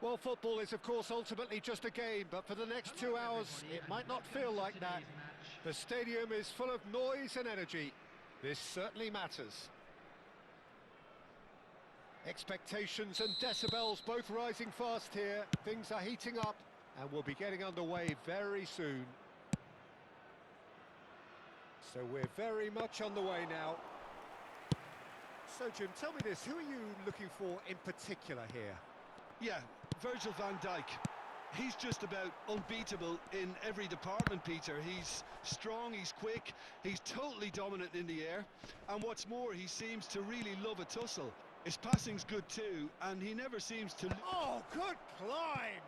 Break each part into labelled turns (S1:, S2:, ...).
S1: Well, football is, of course, ultimately just a game, but for the next 2 hours, it might not feel like that. The stadium is full of noise and energy. This certainly matters. Expectations and decibels both rising fast here. Things are heating up, and we'll be getting underway very soon. So we're very much on the way now. So, Jim, tell me this, who are you looking for in particular here?
S2: Yeah, Virgil van Dijk. He's just about unbeatable in every department, Peter. He's strong, he's quick, he's totally dominant in the air. And what's more, he seems to really love a tussle. His passing's good too, and he never seems to...
S1: Oh, good climb!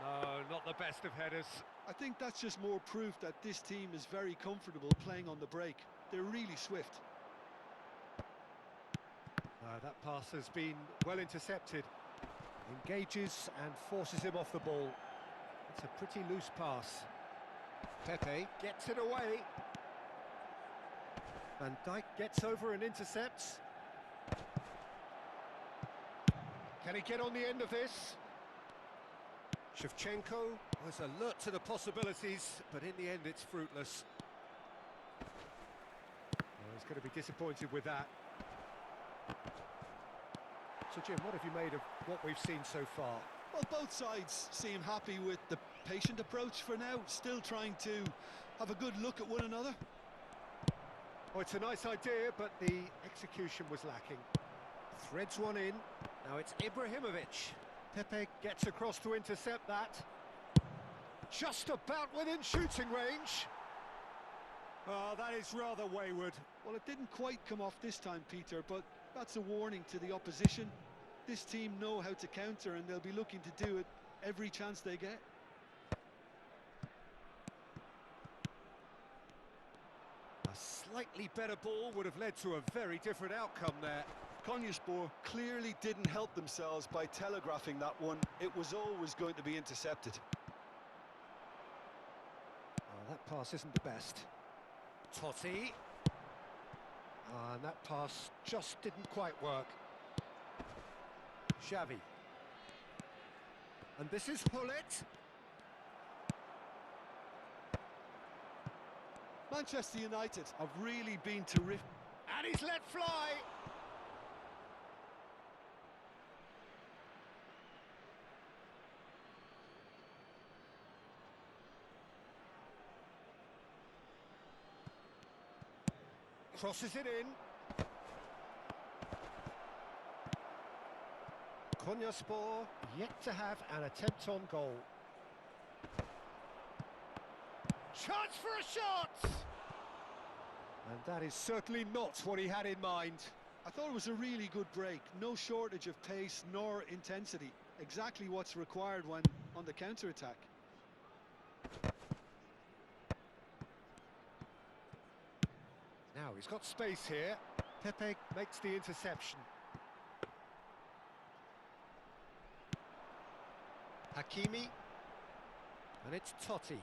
S1: No, not the best of headers.
S2: I think that's just more proof that this team is very comfortable playing on the break. They're really swift.
S1: That pass has been well intercepted. Engages and forces him off the ball. It's a pretty loose pass. Pepe gets it away. Van Dijk gets over and intercepts. Can he get on the end of this? Shevchenko was alert to the possibilities, but in the end it's fruitless. Well, he's going to be disappointed with that. So, Jim, what have you made of what we've seen so far?
S2: Well, both sides seem happy with the patient approach for now, still trying to have a good look at one another.
S1: Oh, it's a nice idea, but the execution was lacking. Threads one in. Now it's Ibrahimovic. Pepe gets across to intercept that. Just about within shooting range. Oh, that is rather wayward.
S2: Well, it didn't quite come off this time, Peter, but that's a warning to the opposition. This team know how to counter, and they'll be looking to do it every chance they get.
S1: A slightly better ball would have led to a very different outcome there.
S2: Konyaspor clearly didn't help themselves by telegraphing that one. It was always going to be intercepted.
S1: Oh, that pass isn't the best. Totti. And that pass just didn't quite work. Xavi. And this is Hullet.
S2: Manchester United have really been terrific.
S1: And he's let fly. Crosses it in. Konyaspor yet to have an attempt on goal. Chance for a shot! And that is certainly not what he had in mind.
S2: I thought it was a really good break. No shortage of pace nor intensity. Exactly what's required when on the counter-attack.
S1: Now he's got space here. Pepe makes the interception. Hakimi. And it's Totti.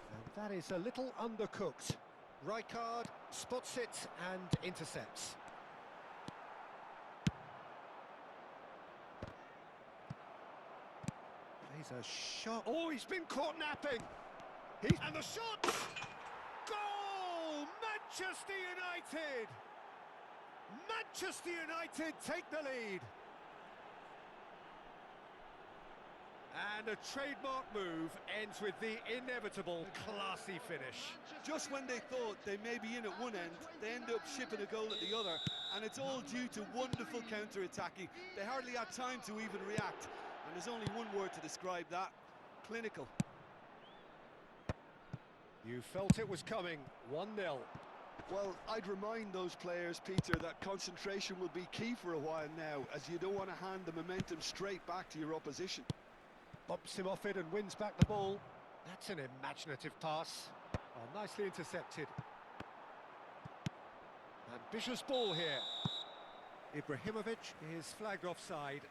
S1: And that is a little undercooked. Rijkaard spots it and intercepts. He's a shot. Oh, he's been caught napping. And the shot! Goal! Manchester United! Manchester United take the lead. And a trademark move ends with the inevitable classy finish.
S2: Just when they thought they may be in at one end, they end up shipping a goal at the other, and it's all due to wonderful counter-attacking. They hardly had time to even react, and there's only one word to describe that: clinical.
S1: You felt it was coming, 1-0.
S2: Well, I'd remind those players, Peter, that concentration will be key for a while now, as you don't want to hand the momentum straight back to your opposition.
S1: Bumps him off it and wins back the ball. That's an imaginative pass. Oh, nicely intercepted. Ambitious ball here. Ibrahimovic is flagged offside.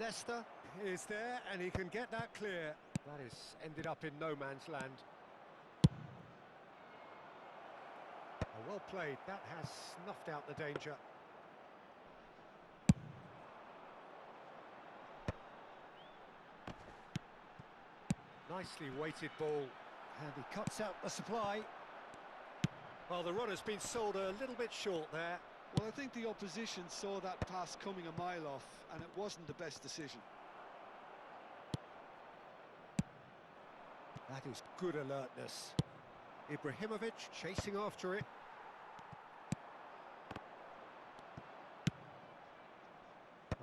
S1: Nesta is there, and he can get that clear. That is ended up in no man's land. Oh, well played. That has snuffed out the danger. Nicely weighted ball, and he cuts out the supply. Well, the runner's been sold a little bit short there.
S2: Well, I think the opposition saw that pass coming a mile off, and it wasn't the best decision.
S1: That is good alertness. Ibrahimovic chasing after it.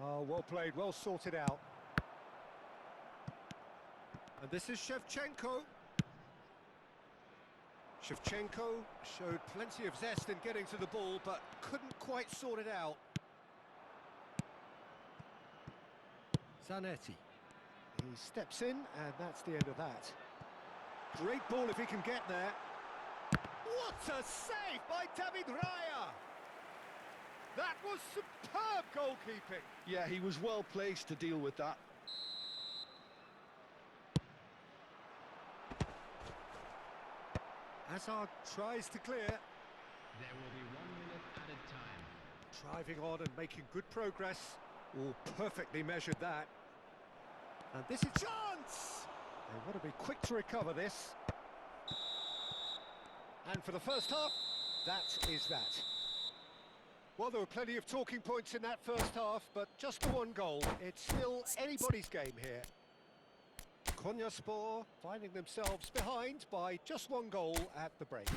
S1: Oh, well played, well sorted out. And this is Shevchenko. Shevchenko showed plenty of zest in getting to the ball, but couldn't quite sort it out. Zanetti. He steps in, and that's the end of that. Great ball if he can get there. What a save by David Raya! That was superb goalkeeping.
S2: Yeah, he was well placed to deal with that.
S1: Hazard tries to clear.
S3: There will be 1 minute added time.
S1: Driving on and making good progress. Oh, perfectly measured that. And this is chance! They want to be quick to recover this. And for the first half, that is that. Well, there were plenty of talking points in that first half, but just the one goal. It's still anybody's game here. Konyaspor finding themselves behind by just one goal at the break.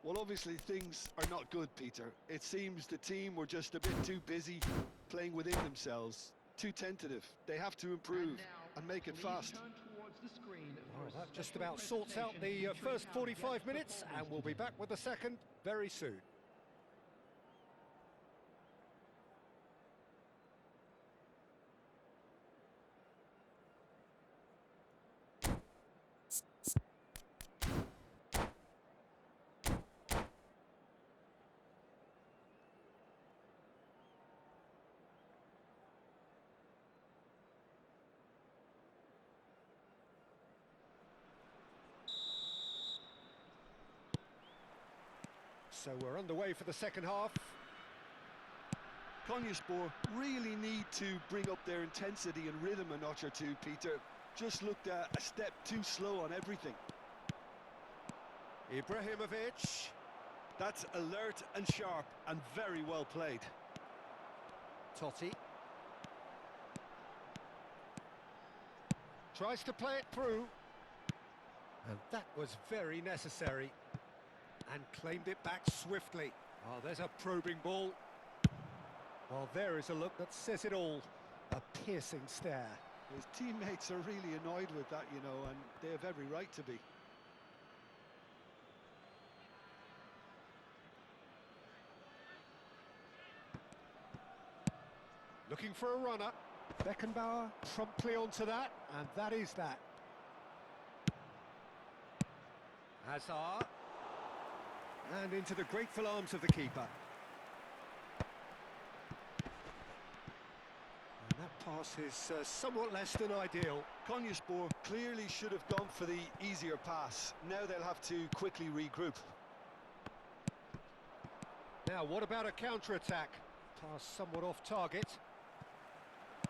S2: Well, obviously things are not good, Peter. It seems the team were just a bit too busy playing within themselves, too tentative. They have to improve and make it fast.
S1: Well, that just about sorts out the first 45 minutes, and we'll be back with the second very soon. So we're underway for the second half.
S2: Konyaspor really need to bring up their intensity and rhythm a notch or two, Peter. Just looked a step too slow on everything.
S1: Ibrahimovic.
S2: That's alert and sharp and very well played.
S1: Totti. Tries to play it through. And that was very necessary. And claimed it back swiftly. Oh, there's a probing ball. Well, there is a look that says it all. A piercing stare.
S2: His teammates are really annoyed with that, you know, and they have every right to be.
S1: Looking for a runner. Beckenbauer promptly onto that, and that is that. Hazard. And into the grateful arms of the keeper. And that pass is somewhat less than ideal.
S2: Konyaspor clearly should have gone for the easier pass. Now they'll have to quickly regroup.
S1: Now, what about a counter-attack? Pass somewhat off target.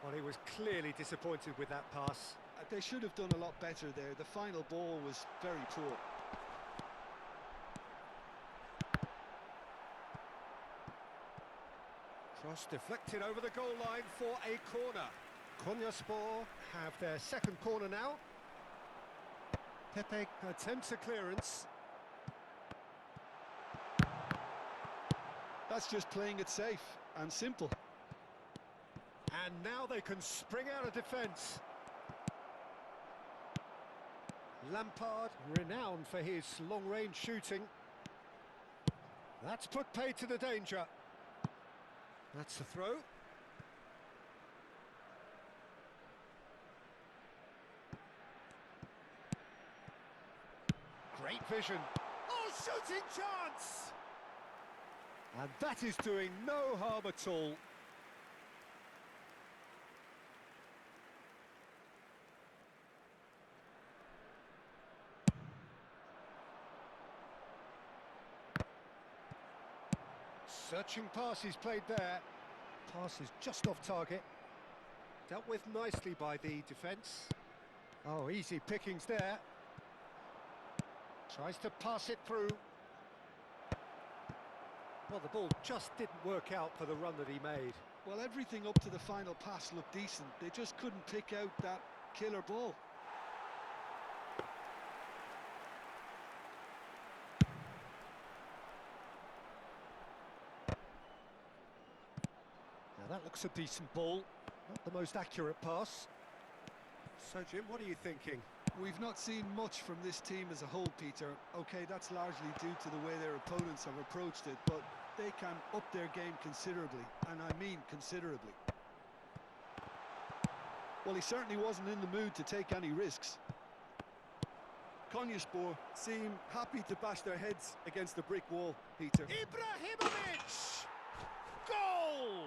S1: Well, he was clearly disappointed with that pass.
S2: They should have done a lot better there. The final ball was very poor.
S1: Cross deflected over the goal line for a corner. Konyaspor have their second corner now. Pepe attempts a clearance.
S2: That's just playing it safe and simple.
S1: And now they can spring out of defence. Lampard, renowned for his long-range shooting. That's put paid to the danger. That's the throw. Great vision. Oh, shooting chance! And that is doing no harm at all. Searching pass he's played there. Pass is just off target. Dealt with nicely by the defence. Oh, easy pickings there. Tries to pass it through. Well, the ball just didn't work out for the run that he made.
S2: Well, everything up to the final pass looked decent. They just couldn't pick out that killer ball.
S1: Now that looks a decent ball. Not the most accurate pass. So, Jim, what are you thinking?
S2: We've not seen much from this team as a whole, Peter. OK, that's largely due to the way their opponents have approached it, but they can up their game considerably, and I mean considerably. Well, he certainly wasn't in the mood to take any risks. Konyaspor seem happy to bash their heads against the brick wall, Peter.
S1: Ibrahimovic! Goal!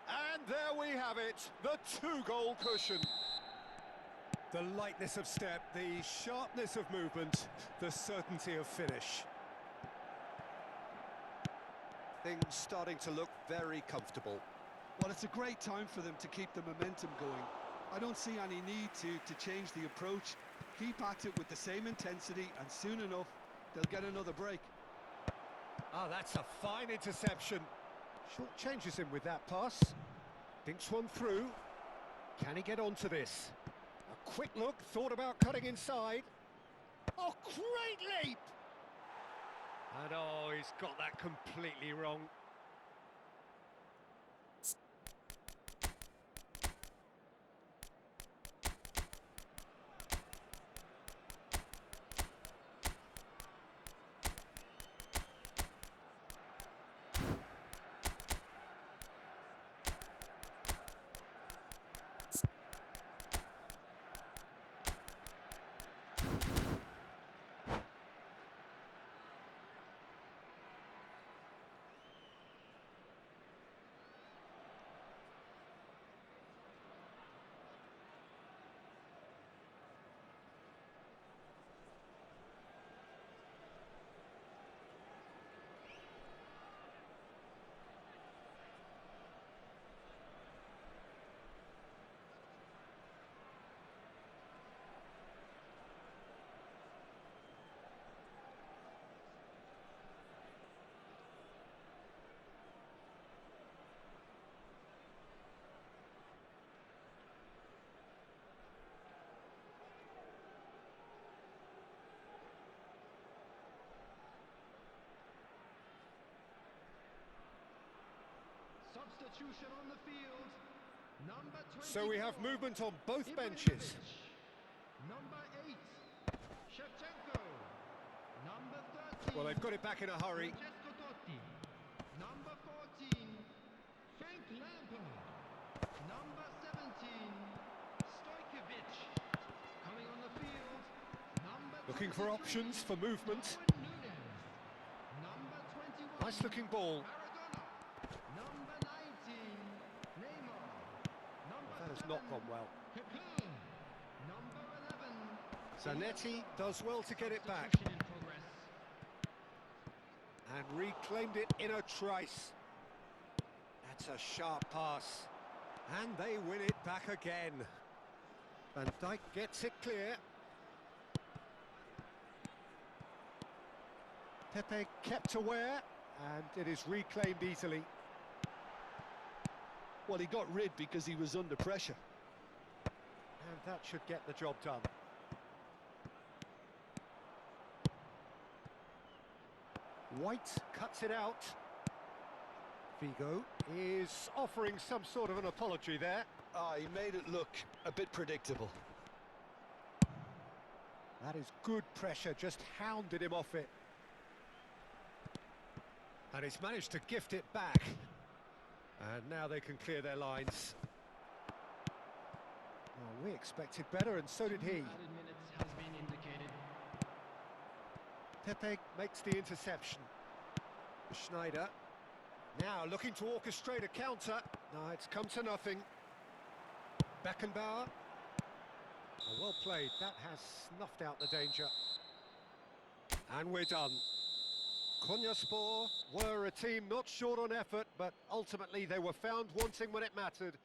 S1: And there we have it, the two-goal cushion. The lightness of step, the sharpness of movement, the certainty of finish. Things starting to look very comfortable.
S2: Well, it's a great time for them to keep the momentum going. I don't see any need to change the approach. Keep at it with the same intensity, and soon enough, they'll get another break.
S1: Ah, that's a fine interception. Short changes him with that pass. Thinks one through. Can he get onto this? A quick look, thought about cutting inside. Oh, great leap! And oh, he's got that completely wrong.
S3: Substitution on the field. Number 24.
S1: So we have movement on both benches.
S3: Number 8, Shevchenko. Number 13.
S1: Well, they've got it back in a hurry.
S3: Francesco Totti. Number 14, Frank Lampard. Number 17, Stojkovic. Coming on the field. Number
S1: Looking for
S3: 23,
S1: options for movement.
S3: Darwin Núñez. Number 21.
S1: Nice looking ball.
S3: Maradona. Number 19, Neymar. Number
S1: That has
S3: 7,
S1: not gone well.
S3: Kaká. Number 11.
S1: Zanetti does well to get it back.
S3: Substitution in progress.
S1: And reclaimed it in a trice. That's a sharp pass. And they win it back again. Van Dijk gets it clear. Pepe kept aware, and it is reclaimed easily.
S2: Well, he got rid because he was under pressure.
S1: And that should get the job done. White cuts it out. Figo is offering some sort of an apology there.
S2: Ah, he made it look a bit predictable.
S1: That is good pressure, just hounded him off it. And he's managed to gift it back. And now they can clear their lines. Well, we expected better, and so did he.
S3: Added minutes has been indicated.
S1: Pepe makes the interception. Schneider. Now looking to orchestrate a counter. No, it's come to nothing. Beckenbauer. Oh, well played. That has snuffed out the danger. And we're done. Konyaspor were a team not short on effort, but ultimately they were found wanting when it mattered.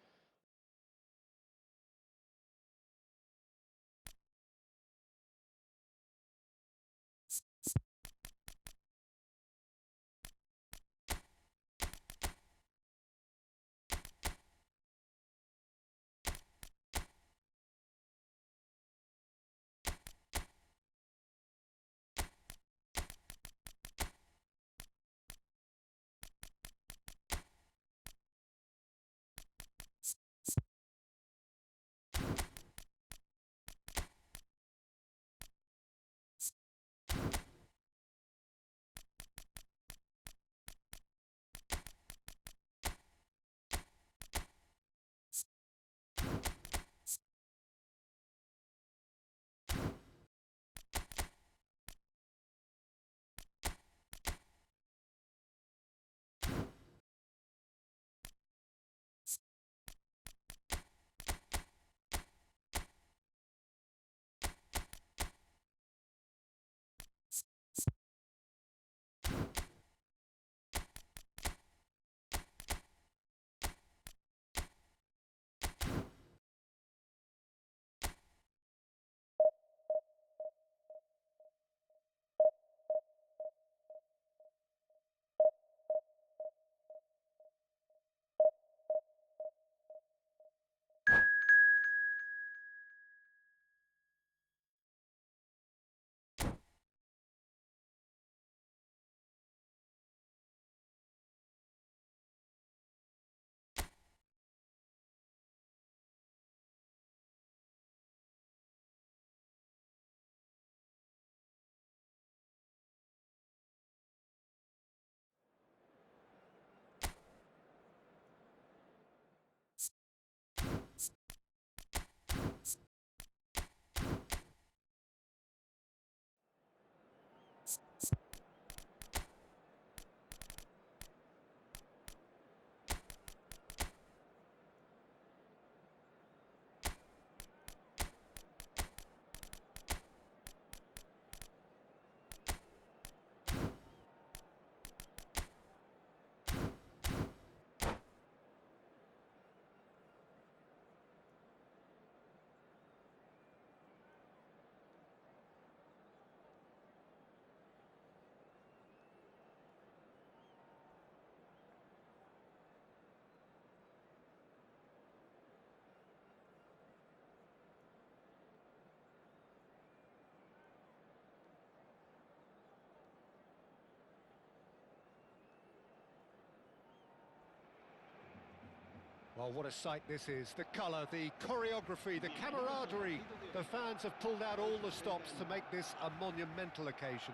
S1: Well, what a sight this is. The colour, the choreography, the camaraderie. The fans have pulled out all the stops to make this a monumental occasion.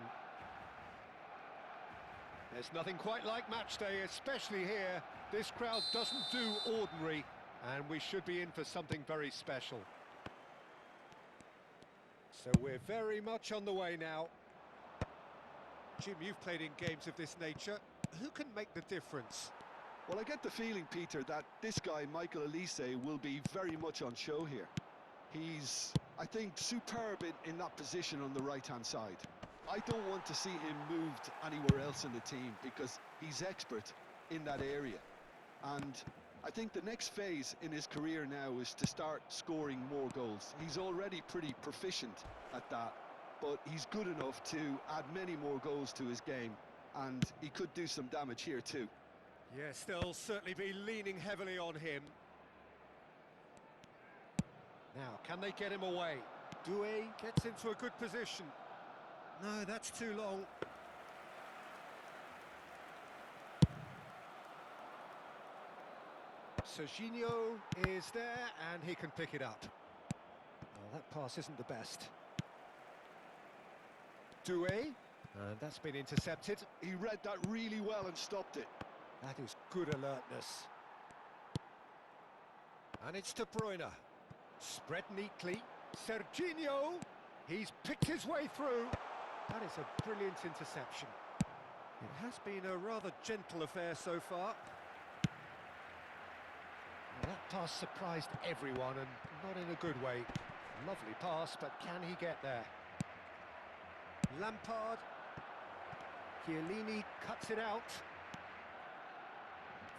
S1: There's nothing quite like match day, especially here. This crowd doesn't do ordinary, and we should be in for something very special. So we're very much on the way now. Jim, you've played in games of this nature. Who can make the difference?
S2: Well, I get the feeling, Peter, that this guy, Michael Elise, will be very much on show here. He's, I think, superb in that position on the right-hand side. I don't want to see him moved anywhere else in the team because he's expert in that area. And I think the next phase in his career now is to start scoring more goals. He's already pretty proficient at that, but he's good enough to add many more goals to his game, and he could do some damage here too.
S1: Yes, they'll certainly be leaning heavily on him. Now, can they get him away? Doué gets into a good position. No, that's too long. Serginho is there, and he can pick it up. Well, that pass isn't the best. Doué, and that's been intercepted.
S2: He read that really well and stopped it.
S1: That is good alertness. And it's De Bruyne. Spread neatly. Serginho, he's picked his way through. That is a brilliant interception. It has been a rather gentle affair so far. Well, that pass surprised everyone, and not in a good way. Lovely pass, but can he get there? Lampard. Chiellini cuts it out.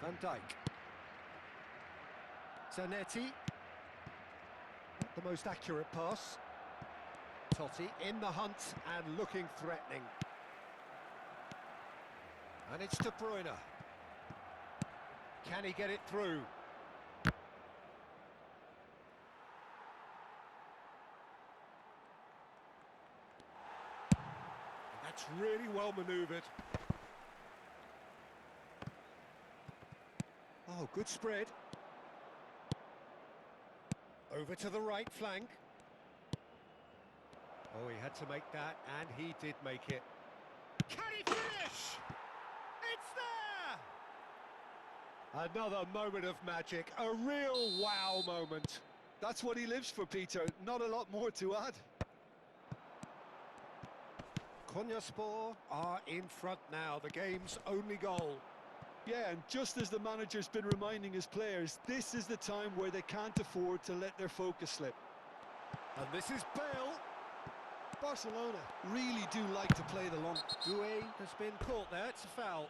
S1: Van Dijk. Zanetti. Not the most accurate pass. Totti in the hunt and looking threatening. And it's De Bruyne. Can he get it through? That's really well manoeuvred. Oh, good spread. Over to the right flank. Oh, he had to make that, and he did make it. Can he finish? It's there! Another moment of magic, a real wow moment.
S2: That's what he lives for, Peter. Not a lot more to add.
S1: Konyaspor are in front now, the game's only goal.
S2: Yeah, and just as the manager's been reminding his players, this is the time where they can't afford to let their focus slip.
S1: And this is Bale.
S2: Barcelona really do like to play the long...
S1: GECE has been caught there, it's a foul.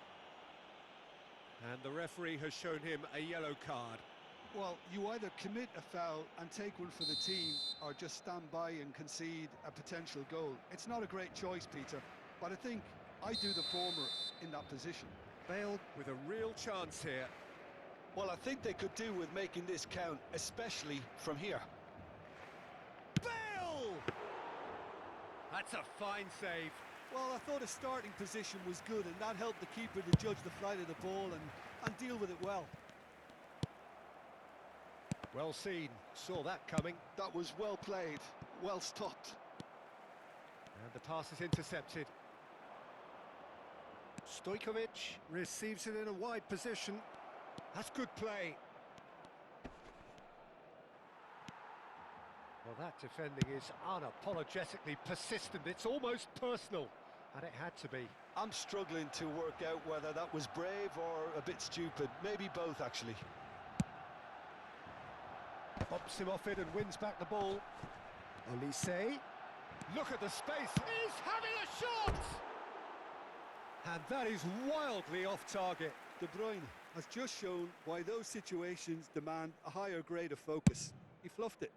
S1: And the referee has shown him a yellow card.
S2: Well, you either commit a foul and take one for the team, or just stand by and concede a potential goal. It's not a great choice, Peter, but I think I do the former in that position.
S1: Bale with a real chance here.
S2: Well, I think they could do with making this count, especially from here.
S1: Bale! That's a fine save.
S2: Well, I thought his starting position was good, and that helped the keeper to judge the flight of the ball and deal with it well.
S1: Well seen, saw that coming.
S2: That was well played, well stopped.
S1: And the pass is intercepted. Stojkovic receives it in a wide position. That's good play. Well, that defending is unapologetically persistent. It's almost personal, and it had to be.
S2: I'm struggling to work out whether that was brave or a bit stupid. Maybe both, actually.
S1: Bumps him off it and wins back the ball. Olise. Look at the space. He's having a shot! And that is wildly off target.
S2: De Bruyne has just shown why those situations demand a higher grade of focus. He fluffed it.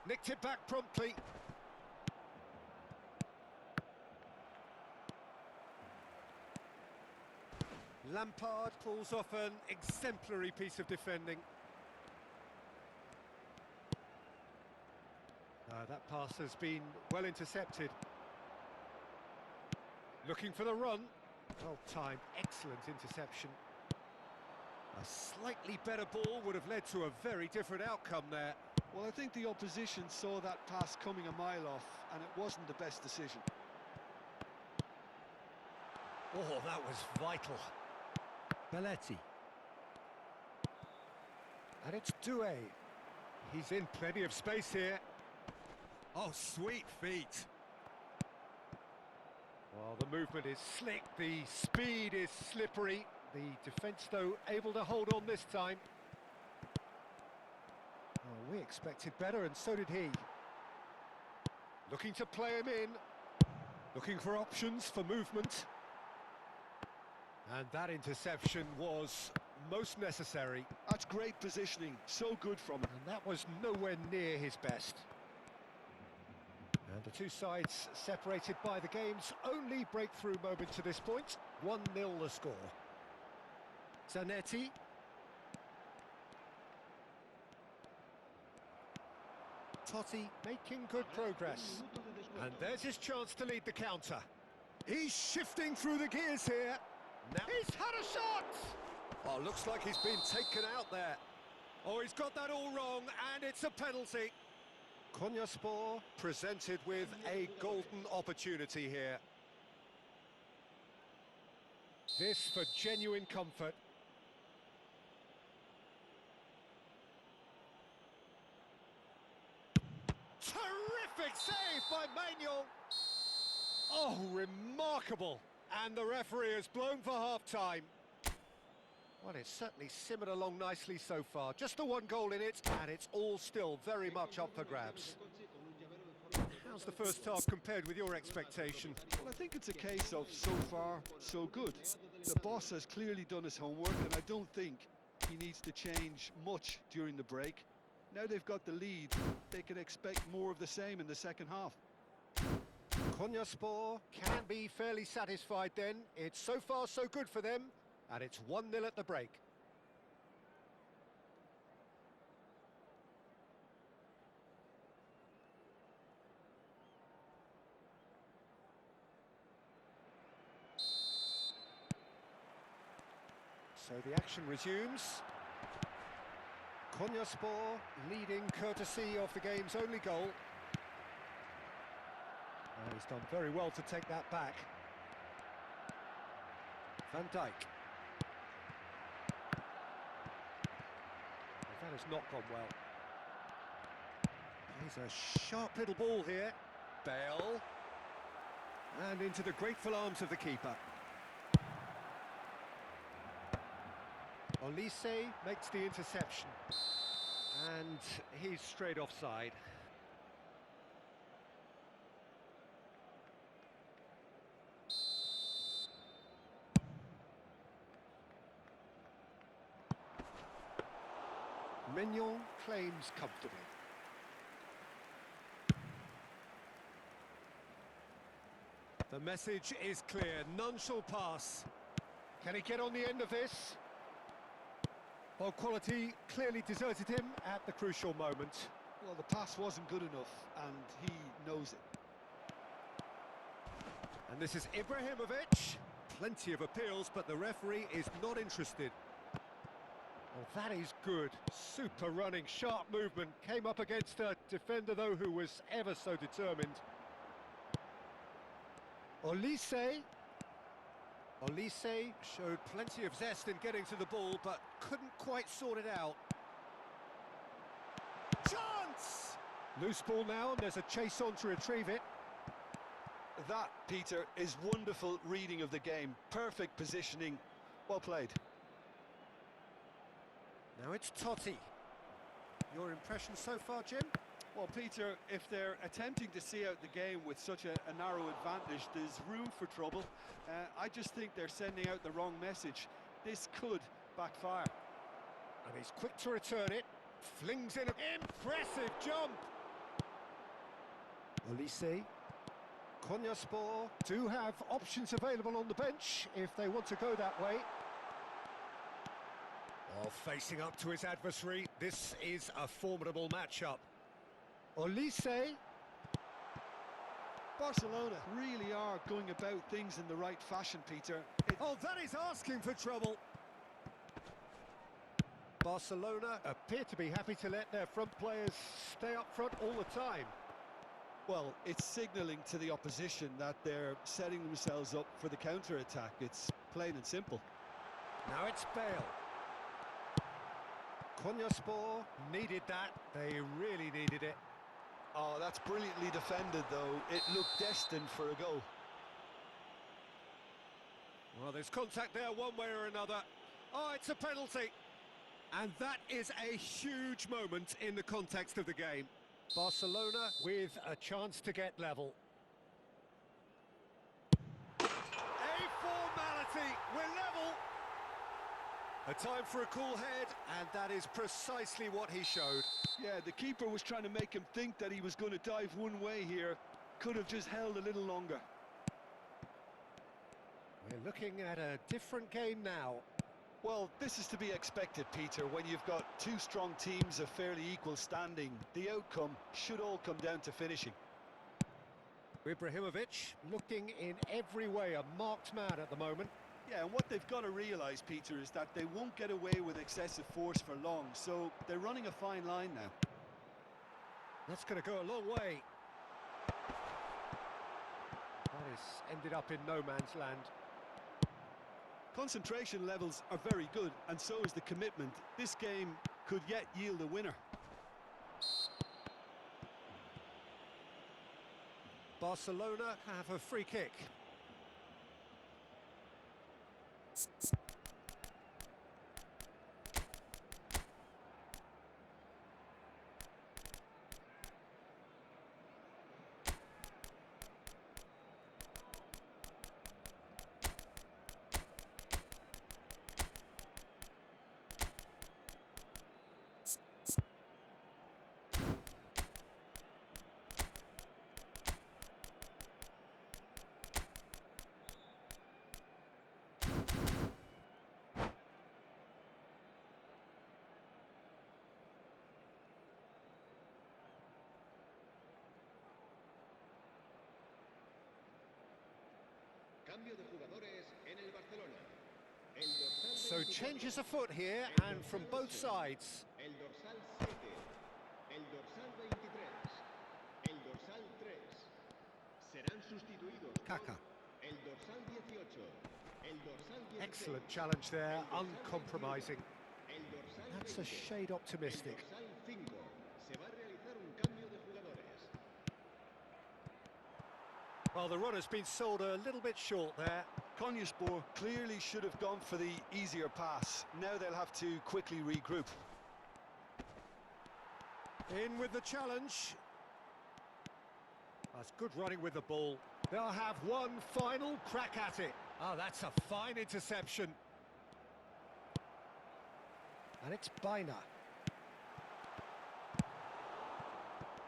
S1: Nicked it back promptly. Lampard pulls off an exemplary piece of defending. That pass has been well intercepted. Looking for the run. Well timed, excellent interception. A slightly better ball would have led to a very different outcome there.
S2: Well, I think the opposition saw that pass coming a mile off, and it wasn't the best decision.
S1: Oh, that was vital. Belletti. And it's GECE. He's in plenty of space here. Oh, sweet feet. Well, the movement is slick, the speed is slippery. The defence, though, able to hold on this time. Oh, we expected better, and so did he. Looking to play him in. Looking for options for movement. And that interception was most necessary.
S2: That's great positioning, so good from him.
S1: And that was nowhere near his best. And the two sides separated by the game's only breakthrough moment to this point. 1-0 the score. Zanetti. Totti making good progress. And there's his chance to lead the counter. He's shifting through the gears here. Now he's had a shot! Oh, looks like he's been taken out there. Oh, he's got that all wrong, and it's a penalty. Konyaspor presented with a golden opportunity here. This for genuine comfort. Terrific save by Manuel. Oh, remarkable. And the referee has blown for half-time. Well, it's certainly simmered along nicely so far. Just the one goal in it, and it's all still very much up for grabs. How's the first half compared with your expectation?
S2: Well, I think it's a case of so far, so good. The boss has clearly done his homework, and I don't think he needs to change much during the break. Now they've got the lead, they can expect more of the same in the second half.
S1: Konyaspor can be fairly satisfied then. It's so far so good for them, and it's 1-0 at the break. So the action resumes. Konyaspor leading courtesy of the game's only goal. He's done very well to take that back. Van Dijk. Well, that has not gone well. Plays a sharp little ball here. Bale. And into the grateful arms of the keeper. Olise makes the interception. And he's straight offside. Mignon claims comfortably. The message is clear, none shall pass. Can he get on the end of this? Well, quality clearly deserted him at the crucial moment.
S2: Well, the pass wasn't good enough, and he knows it.
S1: And this is Ibrahimovic. Plenty of appeals, but the referee is not interested. Well, that is good. Super running, sharp movement. Came up against a defender, though, who was ever so determined. Olise. Olise showed plenty of zest in getting to the ball, but couldn't quite sort it out. Chance! Loose ball now, and there's a chase on to retrieve it.
S2: That, Peter, is wonderful reading of the game. Perfect positioning. Well played.
S1: Now it's Totti. Your impression so far, Jim?
S2: Well, Peter, if they're attempting to see out the game with such a narrow advantage, there's room for trouble. I just think they're sending out the wrong message. This could backfire.
S1: And he's quick to return it. Flings in an impressive jump. Olise. Konyaspor do have options available on the bench if they want to go that way. Oh, facing up to his adversary, this is a formidable matchup. Olise.
S2: Barcelona really are going about things in the right fashion, Peter.
S1: Oh, that is asking for trouble. Barcelona appear to be happy to let their front players stay up front all the time.
S2: Well, it's signalling to the opposition that they're setting themselves up for the counter-attack. It's plain and simple.
S1: Now it's Bale. Konyaspor needed that. They really needed it.
S2: Oh, that's brilliantly defended, though. It looked destined for a goal.
S1: Well, there's contact there one way or another. Oh, it's a penalty. And that is a huge moment in the context of the game. Barcelona with a chance to get level. A formality, we're level. A time for a cool head, and that is precisely what he showed.
S2: Yeah, the keeper was trying to make him think that he was going to dive one way here. Could have just held a little longer.
S1: We're looking at a different game now.
S2: Well, this is to be expected, Peter. When you've got two strong teams of fairly equal standing, the outcome should all come down to finishing.
S1: Ibrahimovic looking in every way a marked man at the moment.
S2: Yeah, and what they've got to realise, Peter, is that they won't get away with excessive force for long, so they're running a fine line now.
S1: That's going to go a long way. That has ended up in no man's land.
S2: Concentration levels are very good, and so is the commitment. This game could yet yield a winner.
S1: Barcelona have a free kick.
S4: cambio de jugadores en el Barcelona. El dorsal
S1: So
S4: 24,
S1: changes afoot here,
S4: el
S1: and from
S4: dorsal
S1: both
S4: 8,
S1: sides.
S4: el dorsal 7, el dorsal 23, el dorsal 3. Serán sustituidos por
S1: Kaka.
S4: el dorsal 18, el dorsal 16.
S1: Excellent challenge there,
S4: el dorsal
S1: uncompromising.
S4: 21, el dorsal
S1: That's a
S4: 20,
S1: shade optimistic.
S4: el dorsal 5. Se va a realizar un cambio de jugadores.
S1: Well, the run has been sold a little bit short there.
S2: Konyaspor clearly should have gone for the easier pass. Now they'll have to quickly regroup.
S1: In with the challenge. That's good running with the ball. They'll have one final crack at it. Oh, that's a fine interception. And it's Biner.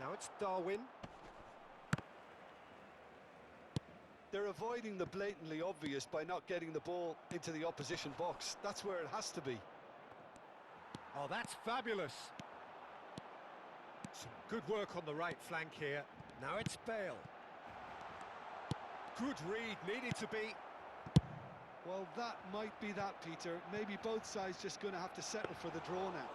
S1: Now it's Darwin.
S2: They're avoiding the blatantly obvious by not getting the ball into the opposition box. That's where it has to be.
S1: Oh, that's fabulous. Some good work on the right flank here. Now it's Bale. Good read, needed to be.
S2: Well, that might be that, Peter. Maybe both sides just going to have to settle for the draw now.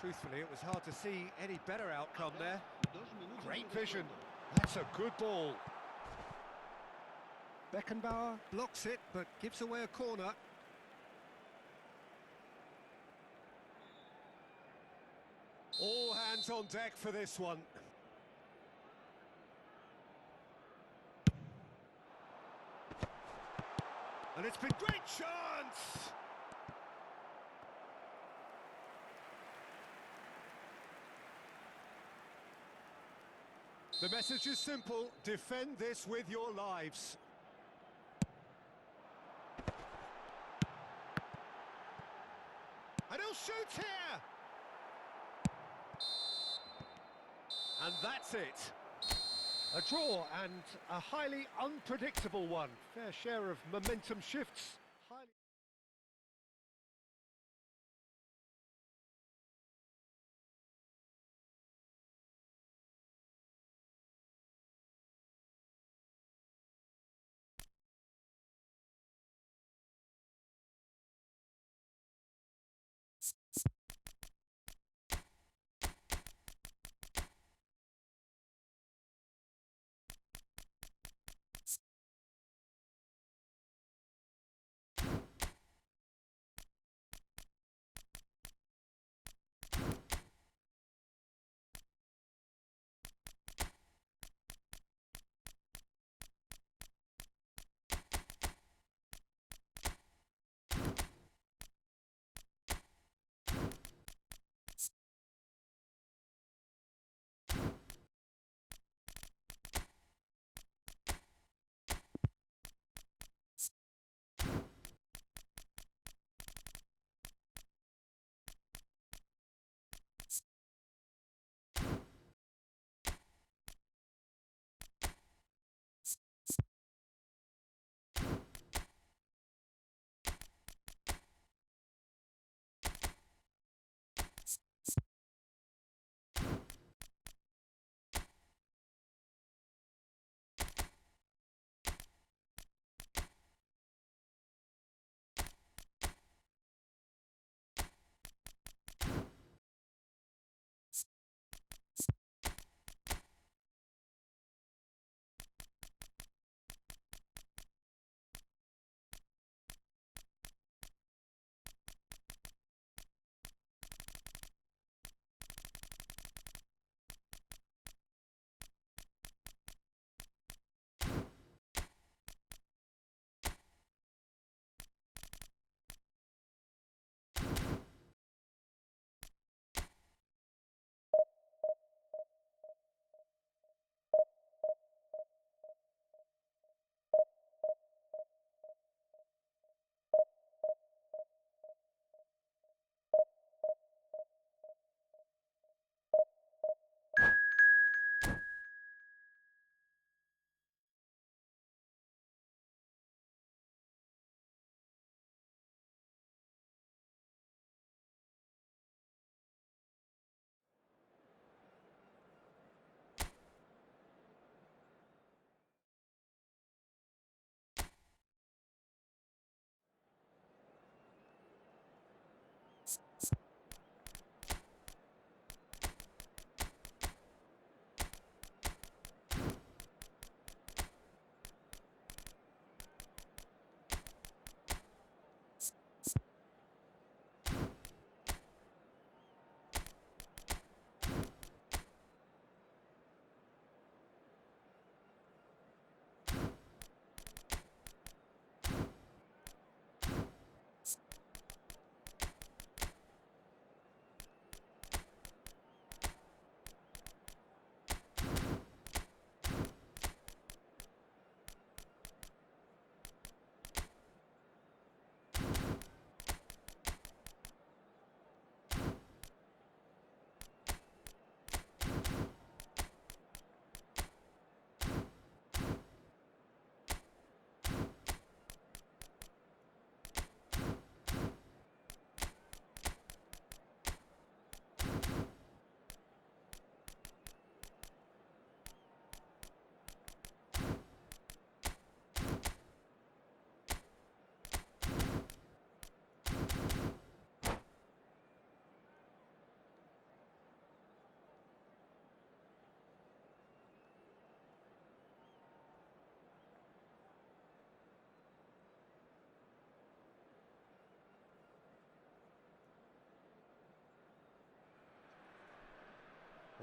S1: Truthfully, it was hard to see any better outcome there.
S4: 2 minutos
S1: Great
S4: de
S1: vision.
S4: descuento.
S1: That's a good ball. Beckenbauer blocks it, but gives away a corner. All hands on deck for this one. And it's been great chance! The message is simple: defend this with your lives. And he'll shoot here! And that's it. A draw, and a highly unpredictable one. Fair share of momentum shifts.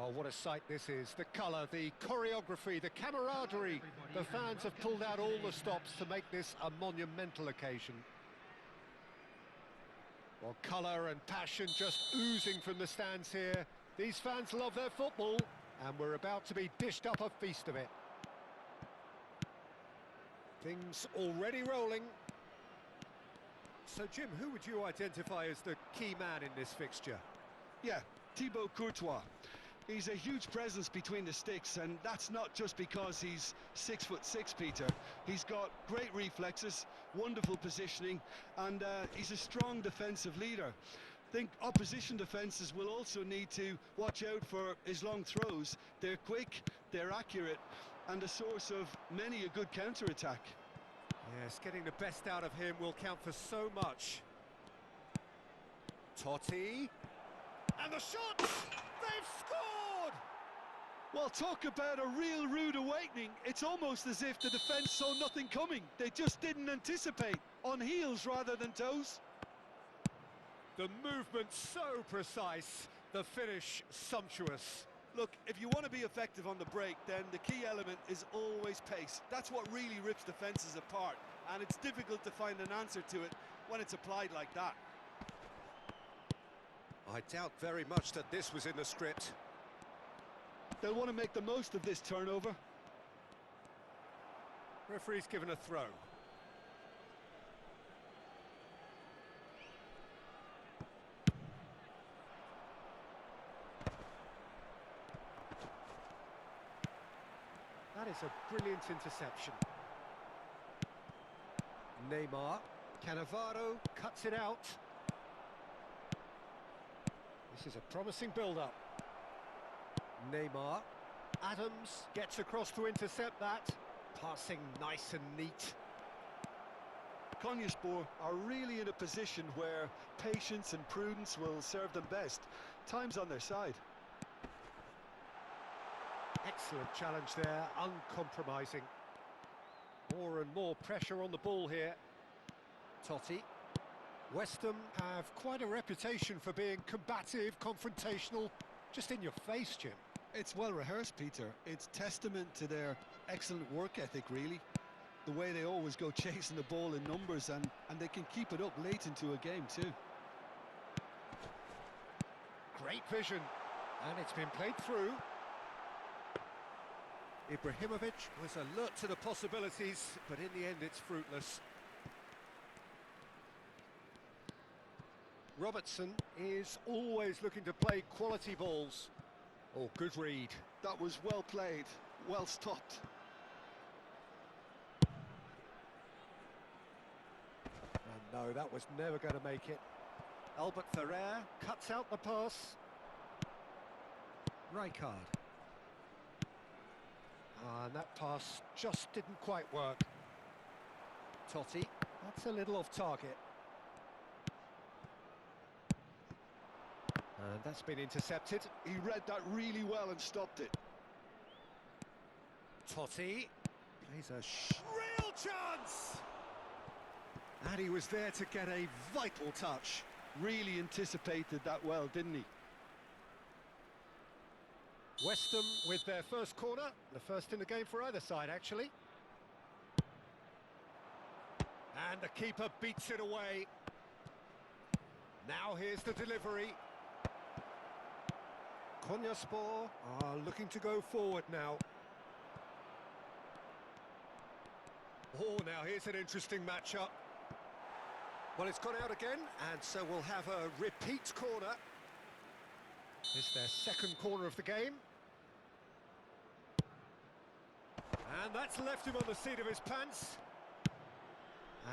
S1: Oh, what a sight this is. The colour, the choreography, the camaraderie. The fans have pulled out all the stops to make this a monumental occasion. Well, colour and passion just oozing from the stands here. These fans love their football, and we're about to be dished up a feast of it. Things already rolling. So, Jim, who would you identify as the key man in this fixture?
S2: Yeah, Thibaut Courtois. He's a huge presence between the sticks, and that's not just because he's 6'6", Peter. He's got great reflexes, wonderful positioning, and he's a strong defensive leader. I think opposition defences will also need to watch out for his long throws. They're quick, they're accurate, and a source of many a good counter-attack.
S1: Yes, getting the best out of him will count for so much. Totti. And the shot! They've scored!
S2: Well, talk about a real rude awakening. It's almost as if the defence saw nothing coming. They just didn't anticipate. On heels rather than toes.
S1: The movement so precise, the finish sumptuous.
S2: Look, if you want to be effective on the break, then the key element is always pace. That's what really rips defences apart, and it's difficult to find an answer to it when it's applied like that.
S1: I doubt very much that this was in the script.
S2: They'll want to make the most of this turnover.
S1: Referee's given a throw. That is a brilliant interception. Neymar. Cannavaro cuts it out. This is a promising build-up. Neymar. Adams gets across to intercept that. Passing nice and neat.
S2: Konyaspor are really in a position where patience and prudence will serve them best. Time's on their side.
S1: Excellent challenge there, uncompromising. More and more pressure on the ball here. Totti. West Ham have quite a reputation for being combative, confrontational, just in your face, Jim.
S2: It's well rehearsed, Peter. It's testament to their excellent work ethic, really. The way they always go chasing the ball in numbers, and they can keep it up late into a game too.
S1: Great vision, and it's been played through. Ibrahimovic was alert to the possibilities, but in the end it's fruitless. Robertson is always looking to play quality balls. Oh, good read.
S2: That was well played, well stopped.
S1: And no, that was never going to make it. Albert Ferrer cuts out the pass. Rijkaard. And that pass just didn't quite work. Totti, that's a little off target. And that's been intercepted.
S2: He read that really well and stopped it.
S1: Totti plays a real chance! And he was there to get a vital touch.
S2: Really anticipated that well, didn't he?
S1: West Ham with their first corner, the first in the game for either side, actually. And the keeper beats it away. Now here's the delivery. Konyaspor are looking to go forward now. Oh, now here's an interesting matchup. Well, it's gone out again, and so we'll have a repeat corner. It's their second corner of the game. And that's left him on the seat of his pants.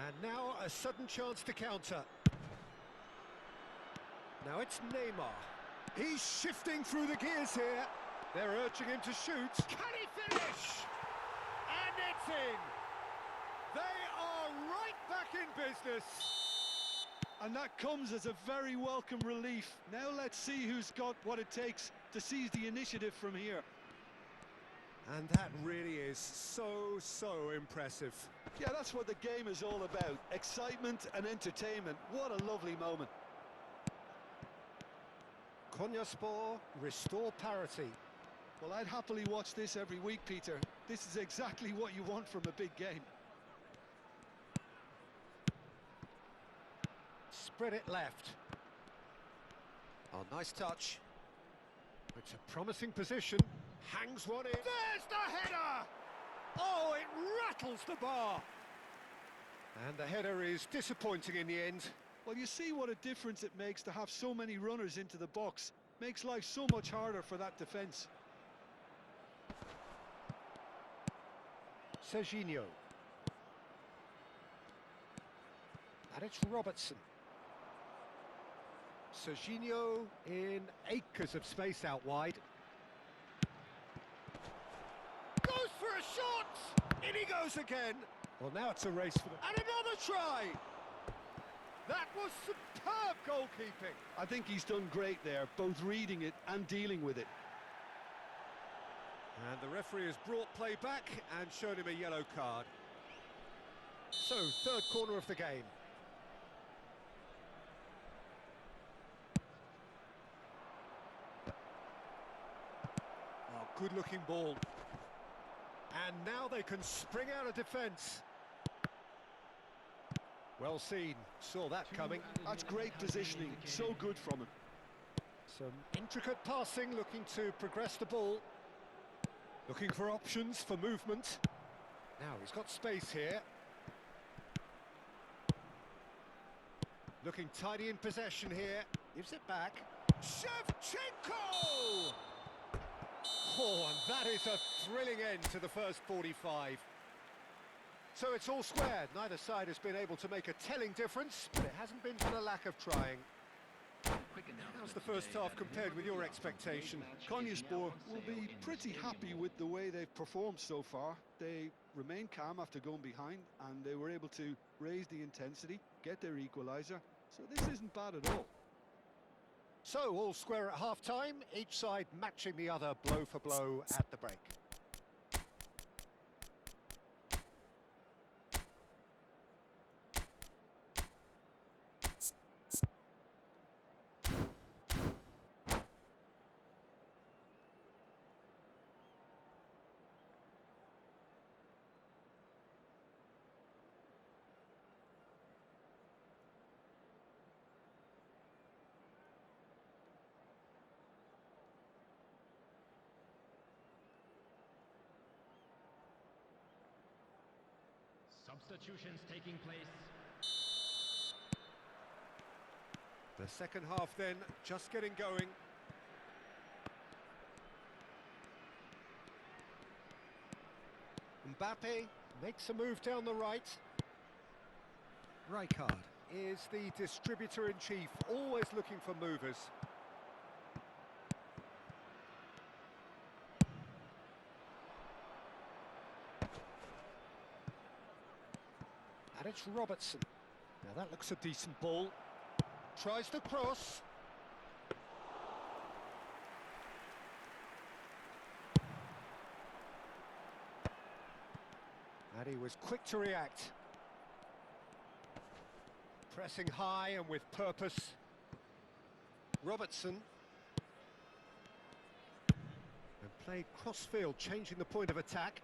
S1: And now a sudden chance to counter. Now it's Neymar. He's shifting through the gears here. They're urging him to shoot. Can he finish? And it's in. They are right back in business.
S2: And that comes as a very welcome relief. Now let's see who's got what it takes to seize the initiative from here.
S1: And that really is so impressive.
S2: Yeah, that's what the game is all about. Excitement and entertainment. What a lovely moment.
S1: Konyaspor restore parity.
S2: Well, I'd happily watch this every week, Peter. This is exactly what you want from a big game.
S1: Spread it left. Oh, nice touch. It's a promising position. Hangs one in. There's the header! Oh, it rattles the bar. And the header is disappointing in the end.
S2: Well, you see what a difference it makes to have so many runners into the box. Makes life so much harder for that defence.
S1: Serginho. And it's Robertson. Serginho in acres of space out wide. Goes for a shot! In he goes again! Well, now it's a race for them. And another try! That was superb goalkeeping.
S2: I think he's done great there, both reading it and dealing with it.
S1: And the referee has brought play back and shown him a yellow card. So, third corner of the game. Oh, good-looking ball. And now they can spring out of defence. Well seen, saw that coming.
S2: That's great positioning, so good from him.
S1: Some intricate passing, looking to progress the ball. Looking for options for movement. Now he's got space here. Looking tidy in possession here. Gives it back. Shevchenko! Oh, and that is a thrilling end to the first 45. So it's all squared. Neither side has been able to make a telling difference, but it hasn't been for the lack of trying. How's the first half compared with your expectation?
S2: Konyaspor will be pretty happy with the way they've performed so far. They remained calm after going behind, and they were able to raise the intensity, get their equaliser. So this isn't bad at all.
S1: So all square at half-time, each side matching the other blow for blow at the break.
S3: Substitutions taking place.
S1: The second half then, just getting going. Mbappe makes a move down the right. Rijkaard is the distributor-in-chief, always looking for movers. And it's Robertson. Now that looks a decent ball. Tries the cross. And he was quick to react. Pressing high and with purpose. Robertson. And played cross-field, changing the point of attack.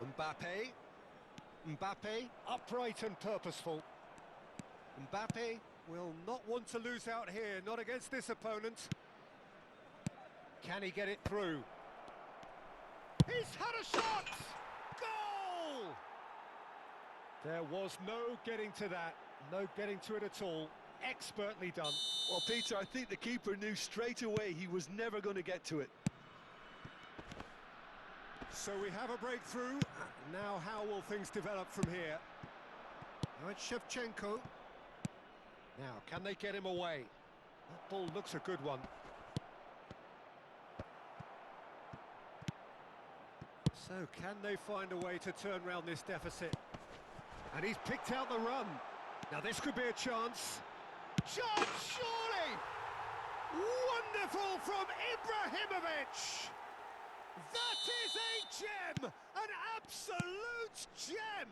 S1: Mbappe. Mbappe, upright and purposeful. Mbappe will not want to lose out here, not against this opponent. Can he get it through? He's had a shot! Goal! There was no getting to that, no getting to it at all. Expertly done.
S2: Well, Peter, I think the keeper knew straight away he was never going to get to it.
S1: So we have a breakthrough. Now how will things develop from here? Now it's Shevchenko. Now, can they get him away? That ball looks a good one. So can they find a way to turn round this deficit? And he's picked out the run. Now this could be a chance. Chance, surely! Wonderful from Ibrahimovic! That is a gem! An absolute gem!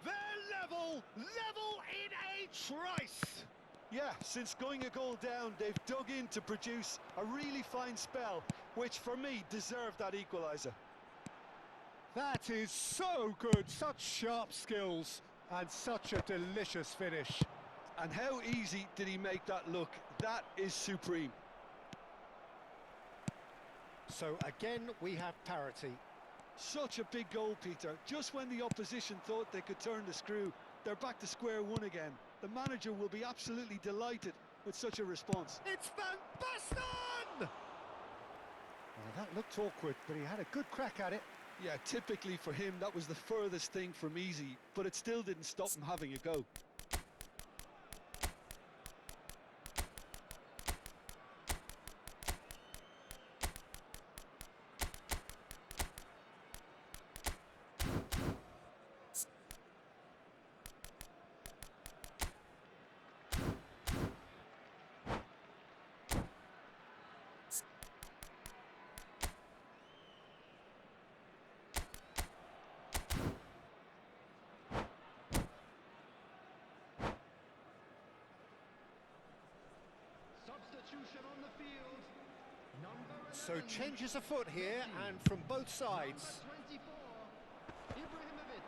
S1: They're level in a trice!
S2: Yeah, since going a goal down, they've dug in to produce a really fine spell, which for me deserved that equaliser.
S1: That is so good, such sharp skills and such a delicious finish.
S2: And how easy did he make that look? That is supreme.
S1: So again, we have parity.
S2: Such a big goal, Peter. Just when the opposition thought they could turn the screw, they're back to square one again. The manager will be absolutely delighted with such a response.
S1: It's Van Basten! Well, that looked awkward, but he had a good crack at it.
S2: Yeah, typically for him, that was the furthest thing from easy, but it still didn't stop him having a go.
S3: Substitution on the field. Number
S1: So
S3: 11,
S1: changes afoot here, and from both sides.
S3: Number 24, Ibrahimovic.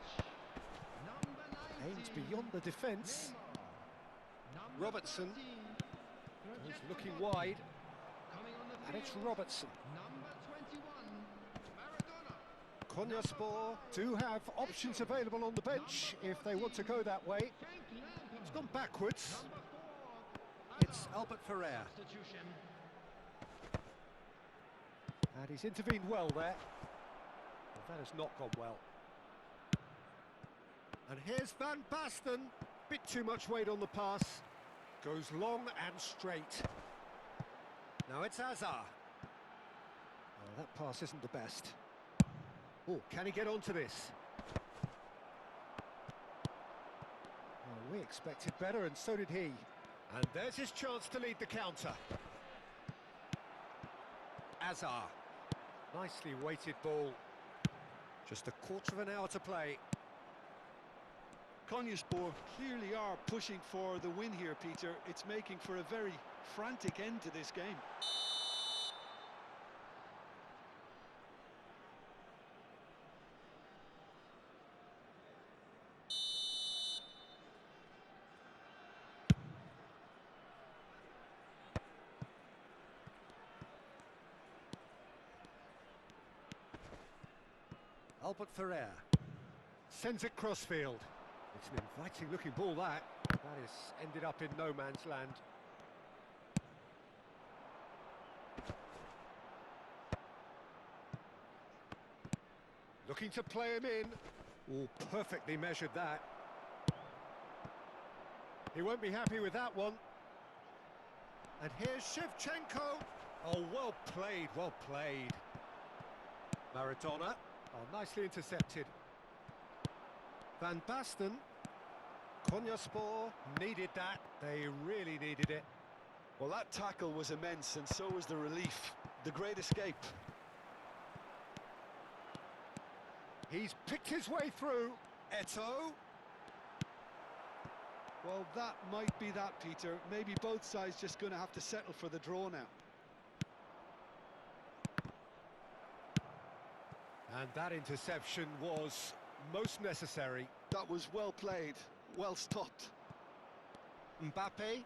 S3: Number 19,
S1: Aims beyond the defence.
S3: Neymar. Number
S1: Robertson
S3: 13,
S1: is looking wide,
S3: coming on the
S1: and it's
S3: field.
S1: Robertson.
S3: Number 21, Maradona.
S1: Konyaspor do have options available on the bench if they want to go that way.
S3: Frank Lampard.
S1: It's gone backwards.
S3: Number 4,
S1: It's Albert Ferrer.
S3: substitution.
S1: And he's intervened well there. But that has not gone well. And here's Van Basten. Bit too much weight on the pass. Goes long and straight. Now it's Hazard. Oh, that pass isn't the best. Oh, can he get onto this? Well, we expected better, and so did he. And there's his chance to lead the counter. Hazard. Nicely weighted ball. Just a quarter of an hour to play.
S2: Konyaspor clearly are pushing for the win here, Peter. It's making for a very frantic end to this game.
S1: Albert Ferrer sends it crossfield. It's an inviting looking ball that. That is ended up in no man's land. Looking to play him in. Oh, perfectly measured that. He won't be happy with that one. And here's Shevchenko. Oh, well played, well played. Maradona. Oh, nicely intercepted. Van Basten. Konyaspor needed that. They really needed it.
S2: Well, that tackle was immense, and so was the relief. The great escape.
S1: He's picked his way through. Eto'o.
S2: Well, that might be that, Peter. Maybe both sides just going to have to settle for the draw now.
S1: And that interception was most necessary.
S2: That was well played, well stopped.
S1: Mbappe.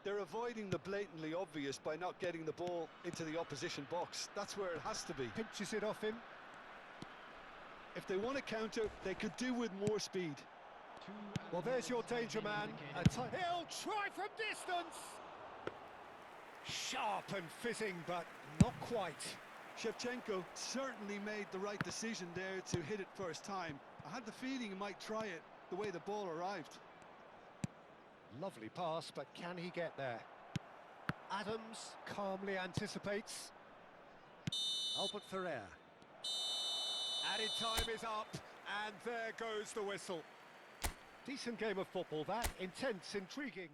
S2: They're avoiding the blatantly obvious by not getting the ball into the opposition box. That's where it has to be.
S1: Pinches it off him.
S2: If they want to counter, they could do with more speed.
S1: Well, there's your danger man. He'll try from distance. Sharp and fizzing, but not quite.
S2: Shevchenko certainly made the right decision there to hit it first time. I had the feeling he might try it the way the ball arrived.
S1: Lovely pass, but can he get there? Adams calmly anticipates. Albert Ferrer. Added time is up, and there goes the whistle. Decent game of football, that. Intense, intriguing.